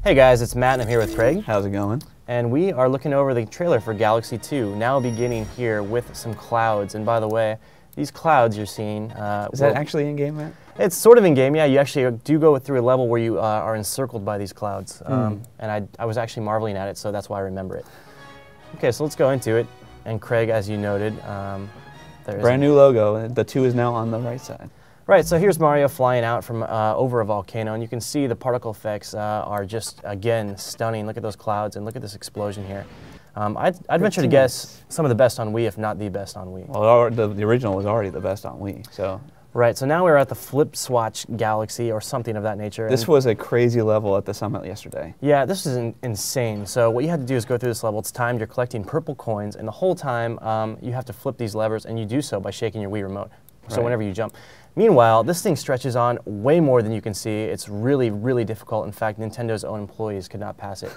Hey guys, it's Matt and I'm here with Craig. How's it going? And we are looking over the trailer for Galaxy 2, now beginning here with some clouds. And by the way, these clouds you're seeing... Is that actually in-game, Matt? It's sort of in-game, yeah. You actually do go through a level where you are encircled by these clouds. And I was actually marveling at it, so that's why I remember it. Okay, so let's go into it. And Craig, as you noted, there's... Brand new logo. The 2 is now on the right side. Right, so here's Mario flying out from over a volcano, and you can see the particle effects are just, again, stunning. Look at those clouds, and look at this explosion here. I'd venture to guess some of the best on Wii, if not the best on Wii. Well, the original was already the best on Wii, so... Right, so now we're at the Flip Swatch Galaxy, or something of that nature. This was a crazy level at the summit yesterday. Yeah, this is insane. So what you have to do is go through this level. It's timed. You're collecting purple coins, and the whole time you have to flip these levers, and you do so by shaking your Wii remote. So whenever you jump. Meanwhile, this thing stretches on way more than you can see. It's really, really difficult. In fact, Nintendo's own employees could not pass it.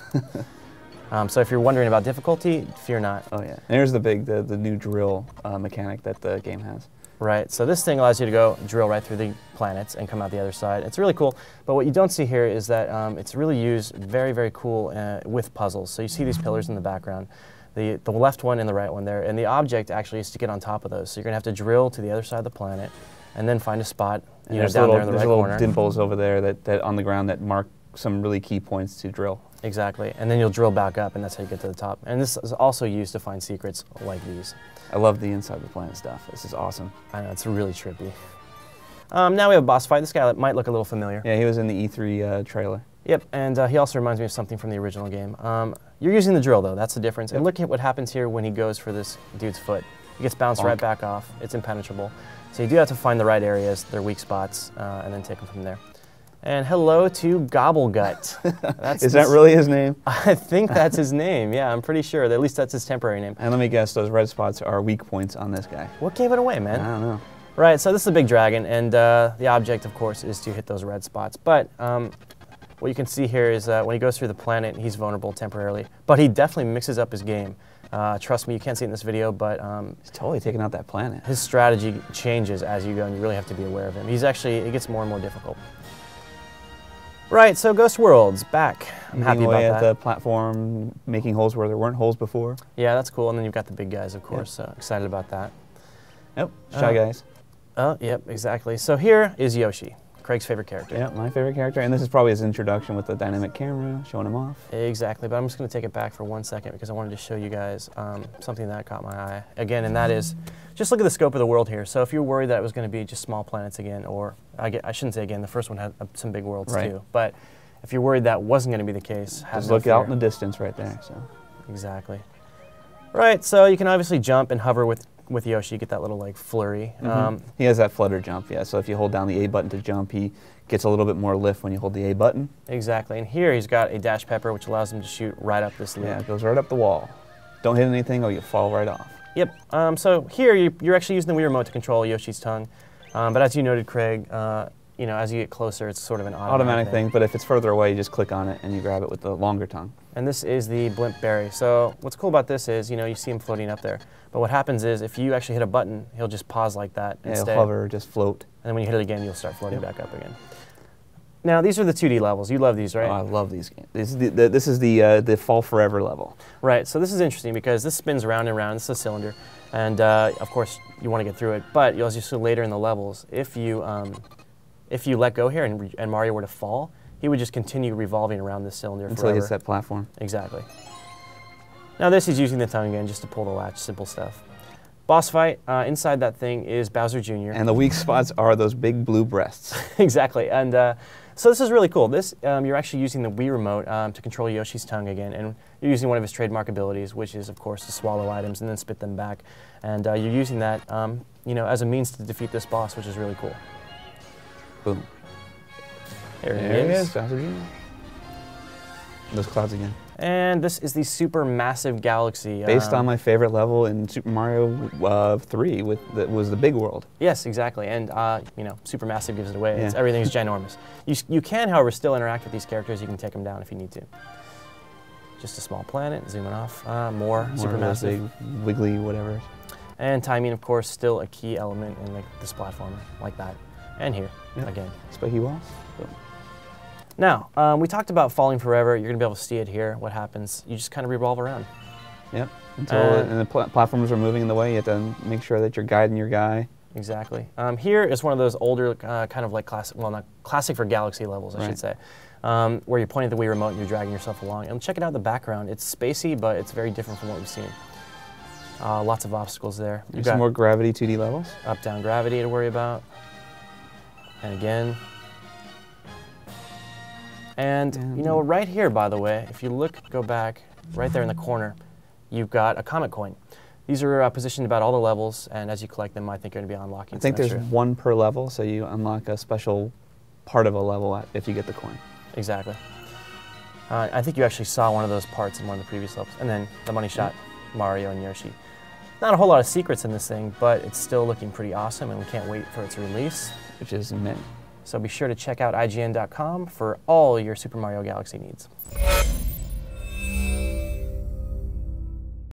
So if you're wondering about difficulty, fear not. Oh yeah. And here's the new drill mechanic that the game has. Right, so this thing allows you to go drill right through the planets and come out the other side. It's really cool, but what you don't see here is that it's really used very, very cool with puzzles. So you see these pillars in the background, the left one and the right one there, and the object actually is to get on top of those. So you're going to have to drill to the other side of the planet and then find a spot down there in the right corner. There's little dimples over there that on the ground that mark some really key points to drill. Exactly, and then you'll drill back up, and that's how you get to the top. And this is also used to find secrets like these. I love the inside the planet stuff. This is awesome. I know, it's really trippy. Now we have a boss fight. This guy might look a little familiar. Yeah, he was in the E3 trailer. Yep, and he also reminds me of something from the original game. You're using the drill, though. That's the difference. Yep. And look at what happens here when he goes for this dude's foot. He gets bounced right back off. It's impenetrable. So you do have to find the right areas, their weak spots, and then take them from there. And hello to Gobblegut. Is that really his name? I think that's his name, yeah, I'm pretty sure. At least that's his temporary name. And let me guess, those red spots are weak points on this guy. What gave it away, man? I don't know. Right, so this is a big dragon, and the object, of course, is to hit those red spots. But what you can see here is when he goes through the planet, he's vulnerable temporarily. But he definitely mixes up his game. Trust me, you can't see it in this video, but he's totally taking out that planet. His strategy changes as you go, and you really have to be aware of him. It gets more and more difficult. Right, so Gus World's back. I'm happy about that. At the platform, making holes where there weren't holes before. Yeah, that's cool. And then you've got the big guys, of course. So excited about that. Yep, Shy Guys. Oh, yep, exactly. So here is Yoshi, Craig's favorite character. Yeah, my favorite character. And this is probably his introduction with the dynamic camera, showing him off. Exactly, but I'm just going to take it back for 1 second because I wanted to show you guys something that caught my eye. Again, and that is, just look at the scope of the world here. So if you're worried that it was going to be just small planets again, or I shouldn't say again, the first one had some big worlds too. But if you're worried that wasn't going to be the case, just look out in the distance right there. So exactly. Right, so you can obviously jump and hover with Yoshi, you get that little like flurry. He has that flutter jump, yeah. So if you hold down the A button to jump, he gets a little bit more lift when you hold the A button. Exactly, and here he's got a dash pepper, which allows him to shoot right up this loop. Yeah, it goes right up the wall. Don't hit anything or you fall right off. Yep, so here you're actually using the Wii remote to control Yoshi's tongue. But as you noted, Craig, you know, as you get closer, it's sort of an automatic thing. But if it's further away, you just click on it and you grab it with the longer tongue. And this is the Blimp Ferry. So what's cool about this is, you know, you see him floating up there. But what happens is, if you actually hit a button, he'll just pause like that and stay. He'll hover, just float. And then when you hit it again, you'll start floating back up again. Now, these are the 2D levels. You love these, right? Oh, I love these games. This is the Fall Forever level. Right, so this is interesting because this spins round and round. This is a cylinder. And, of course, you want to get through it. But you'll also see later in the levels, if you let go here and Mario were to fall, he would just continue revolving around this cylinder until forever. He hits that platform. Exactly. Now this is using the tongue again just to pull the latch, simple stuff. Boss fight, inside that thing is Bowser Jr. And the weak spots are those big blue breasts. Exactly, and so this is really cool. This, you're actually using the Wii remote to control Yoshi's tongue again, and you're using one of his trademark abilities, which is, of course, to swallow items and then spit them back. And you're using that, you know, as a means to defeat this boss, which is really cool. Boom. There he is. Bowser Jr. Those clouds again. And this is the Supermassive Galaxy. Based on my favorite level in Super Mario 3, that was the big world. Yes, exactly. And, you know, Supermassive gives it away. Yeah. Everything's ginormous. You can, however, still interact with these characters. You can take them down if you need to. Just a small planet, zooming off. More Supermassive. Big, wiggly, whatever. And timing, of course, still a key element in this platformer, like that. And here, again. Spacey walls. Now, we talked about falling forever. You're going to be able to see it here. What happens? You just kind of revolve around. Yep. Until and the platforms are moving in the way, you have to make sure that you're guiding your guy. Exactly. Here is one of those older kind of like classic, well, not classic for Galaxy levels, I should say, where you're pointing at the Wii remote and you're dragging yourself along. And check it out in the background. It's spacey, but it's very different from what we've seen. Lots of obstacles there. There's some more gravity 2D levels. Up, down gravity to worry about. And again. And, you know, right here, by the way, if you look, go back, right there in the corner, you've got a Comet Coin. These are positioned about all the levels, and as you collect them, I think you're going to be unlocking I think there's one per level, so you unlock a special part of a level if you get the coin. Exactly. I think you actually saw one of those parts in one of the previous levels. And then the money shot, Mario and Yoshi. Not a whole lot of secrets in this thing, but it's still looking pretty awesome, and we can't wait for its release. Which is mint. So be sure to check out IGN.com for all your Super Mario Galaxy needs.